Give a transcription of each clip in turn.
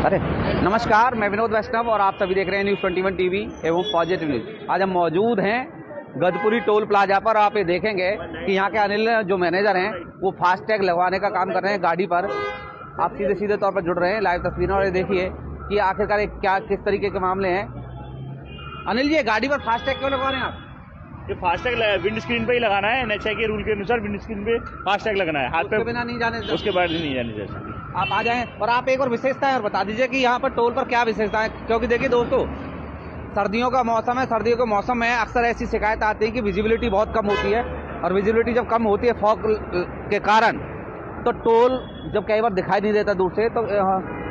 अरे नमस्कार, मैं विनोद वैष्णव और आप सभी देख रहे हैं न्यूज़ 21 टीवी एवं पॉजिटिव न्यूज़। आज हम मौजूद हैं गदपुरी टोल प्लाजा पर। आप ये देखेंगे कि यहाँ के अनिल जो मैनेजर हैं वो फास्टैग लगवाने का काम कर रहे हैं गाड़ी पर। आप सीधे तौर पर जुड़ रहे हैं लाइव तस्वीरों और ये देखिए कि आखिरकार क्या किस तरीके के मामले हैं। अनिल जी, गाड़ी पर फास्टैग क्यों लगवा रहे हैं आप? ये फास्टैग विंड स्क्रीन पे ही लगाना है। एनएचआई के रूल के अनुसार विंड स्क्रीन पे फास्टैग लगना है, हाथ पे बिना नहीं जाने, उसके बाद नहीं जाने जैसा। आप आ जाएं और आप एक और विशेषता और बता दीजिए कि यहाँ पर टोल पर क्या विशेषता है। क्योंकि देखिए दोस्तों, सर्दियों का मौसम है, सर्दियों के मौसम में अक्सर ऐसी शिकायत आती है कि विजिबिलिटी बहुत कम होती है और विजिबिलिटी जब कम होती है फॉग के कारण, तो टोल जब कई बार दिखाई नहीं देता दूर से, तो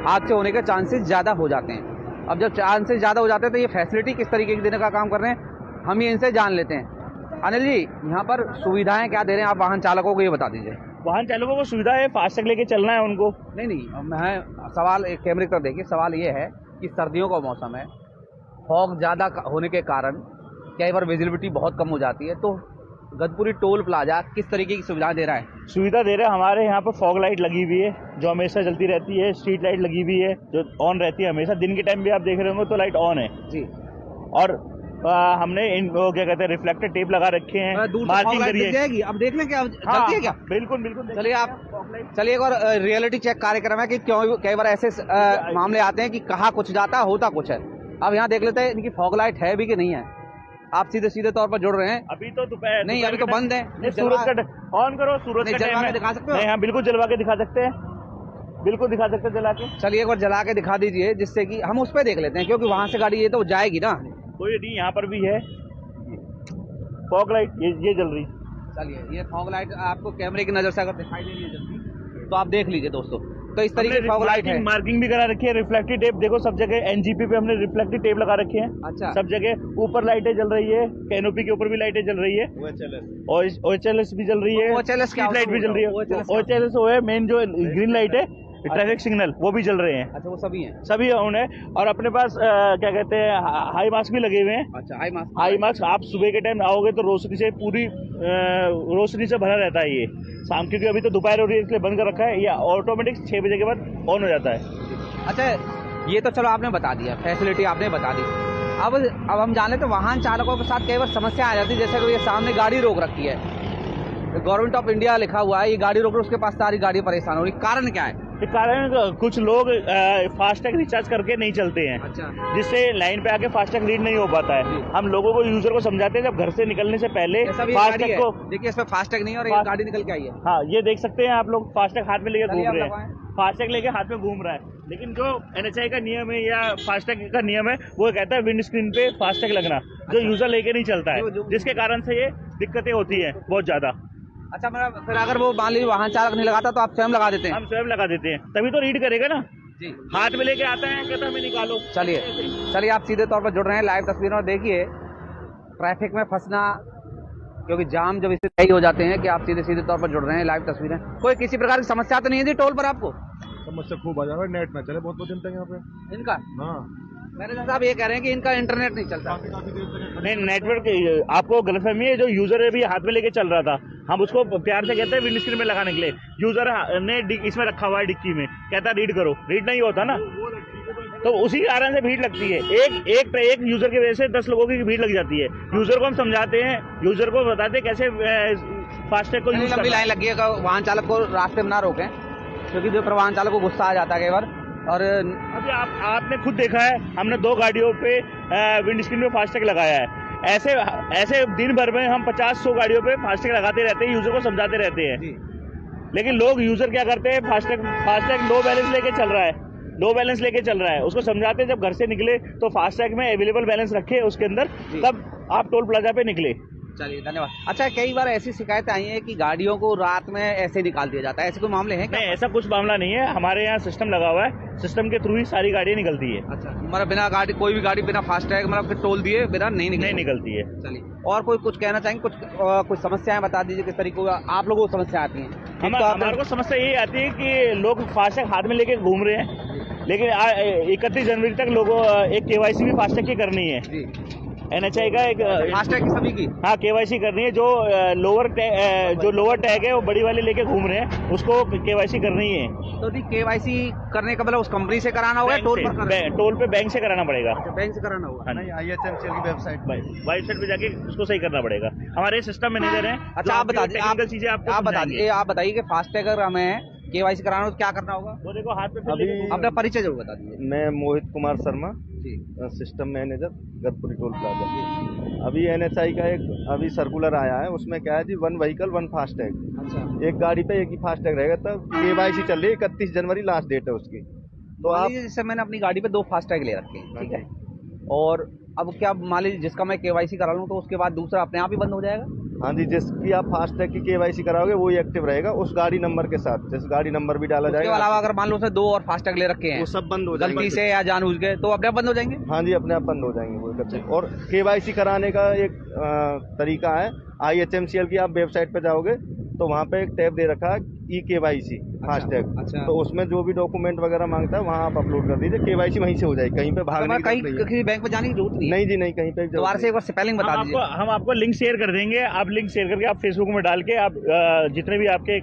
हादसे होने के चांसेस ज़्यादा हो जाते हैं। अब जब चांसेस ज़्यादा हो जाते हैं तो ये फैसिलिटी किस तरीके की देने का काम कर रहे हैं हम ये इनसे जान लेते हैं। अनिल जी, यहाँ पर सुविधाएं क्या दे रहे हैं आप वाहन चालकों को, ये बता दीजिए। वाहन चालकों को सुविधा है, फास्टैग लेके चलना है उनको। नहीं, मैं सवाल एक कैमरे पर देखिए, सवाल ये है कि सर्दियों का मौसम है, फॉग ज़्यादा होने के कारण कई बार विजिबिलिटी बहुत कम हो जाती है, तो गदपुरी टोल प्लाजा किस तरीके की सुविधा दे रहा है? सुविधा दे रहे हैं। हमारे यहाँ पर फॉग लाइट लगी हुई है जो हमेशा जलती रहती है, स्ट्रीट लाइट लगी हुई है जो ऑन रहती है हमेशा। दिन के टाइम भी आप देख रहे होंगे तो लाइट ऑन है जी। और हमने क्या कहते हैं रिफ्लेक्टर टेप लगा रखे हैं, मार्किंग करी है। अब देख लें क्या हाँ, है क्या? बिल्कुल। चलिए एक और रियलिटी चेक कार्यक्रम है कि क्यों कई बार ऐसे मामले आते हैं कि कहाँ कुछ जाता है, होता कुछ है। अब यहाँ देख लेते हैं इनकी फॉग लाइट है भी कि नहीं है। आप सीधे तौर पर जुड़ रहे हैं। अभी तो दोपहर नहीं, अभी तो बंद है। सूरज का ऑन करो, सूरज का टाइम है। दिखा सकते हो? हाँ, बिल्कुल जलवा के दिखा सकते हैं, बिल्कुल दिखा सकते हैं जला के। चलिए एक बार जला के दिखा दीजिए जिससे कि हम उस पर देख लेते हैं, क्योंकि वहां से गाड़ी ये तो जाएगी ना। कोई नहीं, यहाँ पर भी है फॉग लाइट, ये जल रही। चलिए, ये फॉग लाइट आपको कैमरे की नजर से अगर दिखाई दे रही है जल्दी तो आप देख लीजिए दोस्तों। तो इस तरीके की फॉग लाइट है। मार्किंग भी करा रखी है, रिफ्लेक्टिव टेप देखो सब जगह। एनजीपी पे हमने रिफ्लेक्टिव टेप लगा रखे हैं। अच्छा। सब जगह ऊपर लाइटें जल रही है, कैनोपी के ऊपर भी लाइटें जल रही है, OHLS भी जल रही है, स्ट्रीट लाइट भी जल रही है। OHLS वो है मेन जो ग्रीन लाइट है, ट्रैफिक सिग्नल, वो भी जल रहे हैं। अच्छा, वो सभी हैं? सभी उन्हें। और अपने पास क्या कहते हैं हाई मास्क भी लगे हुए हैं। अच्छा, हाई मास्क आप सुबह के टाइम आओगे तो रोशनी से पूरी रोशनी से भरा रहता है ये शाम, क्योंकि अभी तो दोपहर हो रही है इसलिए बंद कर रखा है। या ऑटोमेटिक 6 बजे के बाद ऑन हो जाता है। अच्छा, ये तो चलो आपने बता दिया, फैसिलिटी आपने बता दी। अब हम जान लेते वाहन चालकों के साथ कई बार समस्या आ जाती है। जैसे कि ये सामने गाड़ी रोक रखी है, गवर्नमेंट ऑफ इंडिया लिखा हुआ है, ये गाड़ी रोक, उसके पास सारी गाड़ी परेशान हो रही, कारण क्या है? कारण कुछ लोग फास्टैग रिचार्ज करके नहीं चलते हैं। अच्छा। जिससे लाइन पे आके फास्टैग रीड नहीं हो पाता है। हम लोगों को, यूजर को समझाते हैं जब घर से निकलने से पहले फास्टैग को। देखिए, इसमें फास्टैग नहीं है और ये गाड़ी निकल के आई है। हाँ, ये देख सकते हैं आप लोग, फास्टैग हाथ में लेकर घूम रहे हैं। फास्टैग लेके हाथ में घूम रहा है, लेकिन जो एनएचआई का नियम है या फास्टैग का नियम है वो कहता है विंड स्क्रीन पे फास्टैग लगना, जो यूजर लेके नहीं चलता है, जिसके कारण से ये दिक्कतें होती है बहुत ज्यादा। अच्छा, फिर अगर वो मान लीजिए वाहन चालक नहीं लगाता तो आप स्वयं लगा देते हैं? हम स्वयं लगा देते हैं, तभी तो रीड करेगा ना जी। हाथ में लेके आता है, कहता है हमें निकालो। चलिए आप सीधे तौर पर जुड़ रहे हैं लाइव तस्वीरों और देखिए ट्रैफिक में फंसना, क्योंकि जाम जब इससे तय हो जाते हैं कि आप सीधे तौर पर जुड़ रहे हैं लाइव तस्वीरें। कोई किसी प्रकार की समस्या तो नहीं है जी टोल पर आपको? समस्या खूब आ जाएगा, नेट ना चले बहुत दिन तक यहाँ पे इनका। हाँ, मैनेजर साहब ये कह रहे हैं कि इनका इंटरनेट नहीं चलता। नहीं, नेटवर्क आपको गलतफहमी है। जो यूजर अभी हाथ में लेके चल रहा था, हम उसको प्यार से कहते हैं विंड स्क्रीन में लगाने के लिए। यूजर ने इसमें रखा हुआ है डिक्की में, कहता है रीड करो, रीड नहीं होता ना, तो उसी कारण से भीड़ लगती है। एक यूजर की वजह से 10 लोगों की भीड़ लग जाती है। यूजर को हम समझाते हैं, यूजर को बताते हैं कैसे फास्टैग को यूज करना। लंबी लाइन लगी है, वाहन चालक को रास्ते में ना रोकें, क्योंकि जो वाहन चालक को गुस्सा आ जाता है कई बार। और अभी आपने खुद देखा है, हमने 2 गाड़ियों पे विंड स्क्रीन में फास्टैग लगाया है। ऐसे दिन भर में हम 50-100 गाड़ियों पे फास्टैग लगाते रहते हैं, यूजर को समझाते रहते हैं। लेकिन लोग, यूजर क्या करते हैं, फास्टैग लो बैलेंस लेके चल रहा है, उसको समझाते हैं जब घर से निकले तो फास्टैग में अवेलेबल बैलेंस रखे उसके अंदर, तब आप टोल प्लाजा पे निकले। चलिए, धन्यवाद। अच्छा, कई बार ऐसी शिकायतें आई है कि गाड़ियों को रात में ऐसे निकाल दिया जाता है, ऐसे कोई मामले हैं? नहीं, ऐसा कुछ मामला नहीं है। हमारे यहाँ सिस्टम लगा हुआ है, सिस्टम के थ्रू ही सारी गाड़ियाँ निकलती है। अच्छा, मतलब बिना गाड़ी, कोई भी गाड़ी बिना फास्टैग मतलब टोल दिए बिना नहीं निकलती है। चलिए, और कोई कुछ कहना चाहेंगे? कुछ समस्याएं बता दीजिए, किस तरीके आप लोगों को समस्या आती है? हमारे को समस्या यही आती है कि लोग फास्टैग हाथ में लेके घूम रहे हैं, लेकिन 31 जनवरी तक लोगों एक KYC भी फास्टैग की करनी है। NHAI का एक फास्टैग की सभी की। हाँ KYC करनी है। जो लोअर टैग है वो बड़ी वाले लेके घूम रहे हैं, उसको KYC करनी है। तो दी KYC करने का मतलब उस कंपनी से कराना होगा, टोल पर टोल पे बैंक से कराना पड़ेगा। अच्छा, बैंक से कराना होगा। नहीं, IHMCL की वेबसाइट पे जाके उसको सही करना पड़ेगा। हमारे सिस्टम मैनेजर हैं। अच्छा, आप बता दीजिए, टेक्निकल चीजें आप बताइए कि फास्टैग अगर हमें KYC कराना हो तो क्या करना होगा? वो देखो हाथ पे अभी अपना परिचय जरूर बता दीजिए। मैं Mohit Kumar Sharma ji, system manager Gadpuri toll plaza. अभी NHAI का एक अभी सर्कुलर आया है, उसमें क्या है जी, 1 व्हीकल 1 फास्टैग। अच्छा, एक गाड़ी पे एक ही फास्टैग रहेगा। तब KYC चल रही है, 31 जनवरी लास्ट डेट है उसकी। तो आप जैसे मैंने अपनी गाड़ी पे 2 फास्टैग ले रखे हैं, ठीक है, हाँ और अब क्या मान लीजिए जिसका मैं KYC करा लूँ तो उसके बाद दूसरा अपने आप ही बंद हो जाएगा? हाँ जी, जिसकी आप फास्टैग की KYC कराओगे वो ही एक्टिव रहेगा उस गाड़ी नंबर के साथ। जिस गाड़ी नंबर भी डाला जाएगा। उसके अलावा अगर मान लो उसने 2 और फास्टैग ले रखे हैं, वो सब बंद हो जाएंगे गलती से या जानबूझ के, तो अपने आप बंद हो जाएंगे? हाँ जी, अपने आप बंद हो जाएंगे वो इकट्ठे। और KYC कराने का एक तरीका है, IHMCL की आप वेबसाइट पे जाओगे तो वहाँ पे एक टैब दे रखा है eKYC फास्टैग। अच्छा। तो उसमें जो भी डॉक्यूमेंट वगैरह मांगता है वहाँ आप अपलोड कर दीजिए, KYC वहीं से हो जाएगी, कहीं पे भागने की कहीं जरूरत नहीं है। किसी बैंक में जाने की जरूरत नहीं है? नहीं जी, नहीं, कहीं पे दोबारा से एक बार स्पेलिंग बता दीजिए। हम आपको लिंक शेयर कर देंगे। आप लिंक शेयर करके आप फेसबुक में डाल के आप जितने भी आपके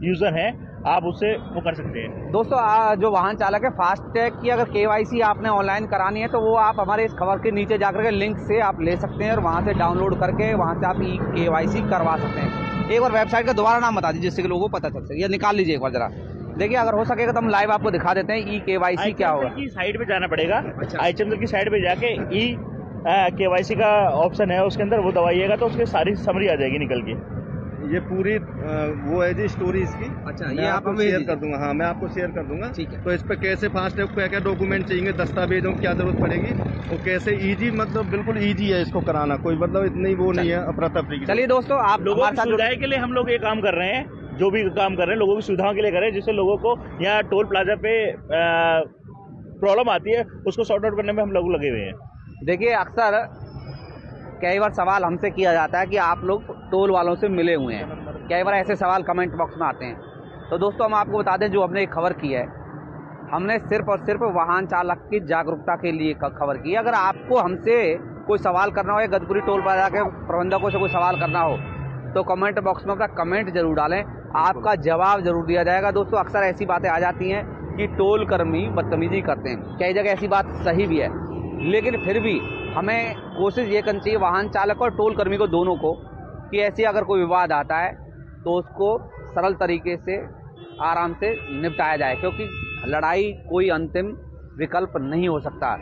यूजर हैं आप उससे वो कर सकते हैं। दोस्तों, जो वाहन चालक है, फास्टैग की अगर KYC आपने ऑनलाइन करानी है तो वो आप हमारे इस खबर के नीचे जाकर के लिंक से आप ले सकते हैं और वहाँ से डाउनलोड करके वहाँ से आप eKYC करवा सकते हैं। एक बार वेबसाइट का दोबारा नाम बता दीजिए जिससे कि लोगों को पता चल सके, या निकाल लीजिए एक बार जरा। देखिए, अगर हो सकेगा तो हम लाइव आपको दिखा देते हैं eKYC क्या होगा। की साइड पे जाना पड़ेगा। अच्छा। IHMCL की साइड पे जाके KYC का ऑप्शन है, उसके अंदर वो दबाइएगा तो उसकी सारी समरी आ जाएगी निकल के। ये पूरी वो है जी स्टोरी इसकी। अच्छा, मैं ये आपको आप शेयर कर दूंगा। हाँ, मैं आपको शेयर कर दूंगा। ठीक है। तो इस पे कैसे फास्टैग, क्या क्या डॉक्यूमेंट चाहिए, दस्तावेजों की क्या जरूरत पड़ेगी, और कैसे इजी, मतलब बिल्कुल इजी है इसको कराना, कोई मतलब इतनी वो नहीं है अफरा तफरी की। चलिए दोस्तों, आप लोगों हमारे की साथ सुविधा के लिए हम लोग ये काम कर रहे हैं। जो भी काम कर रहे हैं लोगों की सुविधाओं के लिए कर रहे हैं, जिससे लोगों को यहाँ टोल प्लाजा पे प्रॉब्लम आती है उसको सॉर्ट आउट करने में हम लोग लगे हुए हैं। देखिए, अक्सर कई बार सवाल हमसे किया जाता है कि आप लोग टोल वालों से मिले हुए हैं। कई बार ऐसे सवाल कमेंट बॉक्स में आते हैं। तो दोस्तों, हम आपको बता दें, जो हमने एक खबर की है, हमने सिर्फ और सिर्फ वाहन चालक की जागरूकता के लिए खबर की है। अगर आपको हमसे कोई सवाल करना हो या गतपुरी टोल प्लाजा के प्रबंधकों से कोई सवाल करना हो तो कमेंट बॉक्स में अपना कमेंट जरूर डालें, आपका जवाब जरूर दिया जाएगा। दोस्तों, अक्सर ऐसी बातें आ जाती हैं कि टोल कर्मी बदतमीजी करते हैं। कई जगह ऐसी बात सही भी है, लेकिन फिर भी हमें कोशिश ये करनी चाहिए वाहन चालक और टोल कर्मी को, दोनों को, कि ऐसी अगर कोई विवाद आता है तो उसको सरल तरीके से आराम से निपटाया जाए, क्योंकि लड़ाई कोई अंतिम विकल्प नहीं हो सकता।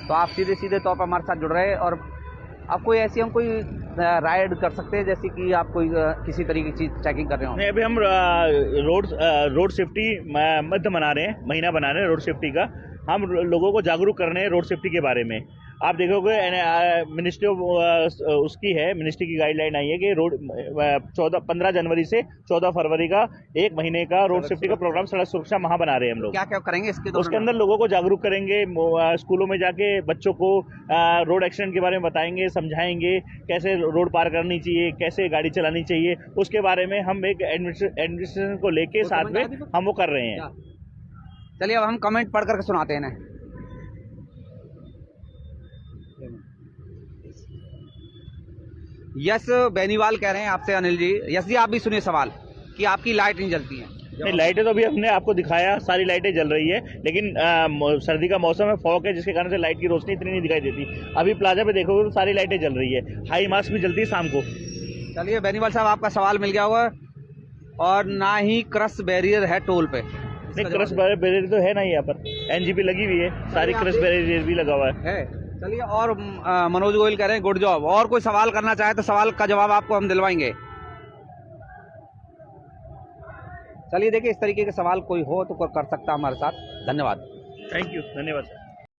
तो आप सीधे सीधे तौर पर हमारे साथ जुड़ रहे हैं और आप कोई ऐसी हम कोई राइड कर सकते हैं, जैसे कि आप कोई किसी तरीके की चीज चेकिंग कर रहे हो? नहीं, अभी हम रोड सेफ्टी मध्य मना रहे हैं, महीना बना रहे हैं रोड सेफ्टी का। हम लोगों को जागरूक कर रहे हैं रोड सेफ्टी के बारे में। आप देखोगे मिनिस्ट्री उसकी है, मिनिस्ट्री की गाइडलाइन आई है कि रोड 15 जनवरी से 14 फरवरी का 1 महीने का रोड सेफ्टी का प्रोग्राम सड़क सुरक्षा माह बना रहे हैं हम लोग। क्या क्या करेंगे उसके अंदर लोगों को जागरूक करेंगे, स्कूलों में जाके बच्चों को रोड एक्सीडेंट के बारे में बताएंगे, समझाएंगे कैसे रोड पार करनी चाहिए, कैसे गाड़ी चलानी चाहिए। उसके बारे में हम एक एडमिनिस्ट्रेशन को लेके साथ में हम वो कर रहे हैं। चलिए, अब हम कमेंट पढ़ करके सुनाते हैं ना। यस बेनीवाल कह रहे हैं आपसे, अनिल जी। यस जी, आप भी सुनिए सवाल कि आपकी लाइट नहीं जलती है। नहीं, लाइटें तो अभी हमने आपको दिखाया, सारी लाइटें जल रही है, लेकिन सर्दी का मौसम है, फॉग है, जिसके कारण से लाइट की रोशनी इतनी नहीं दिखाई देती। अभी प्लाजा पे देखोगे तो सारी लाइटें जल रही है, हाई मास्क भी जलती है शाम को। चलिए बेनीवाल साहब, आपका सवाल मिल गया होगा। और ना ही क्रश बैरियर है टोल पे। नहीं, क्रश बैरियर तो है ना, यहाँ पर NGP लगी हुई है, सारी क्रश बैरियर भी लगा हुआ है। चलिए, और मनोज गोयल कह रहे हैं गुड जॉब। और कोई सवाल करना चाहे तो सवाल का जवाब आपको हम दिलवाएंगे। चलिए, देखिए, इस तरीके के सवाल कोई हो तो कर सकता हमारे साथ। धन्यवाद। थैंक यू, धन्यवाद सर।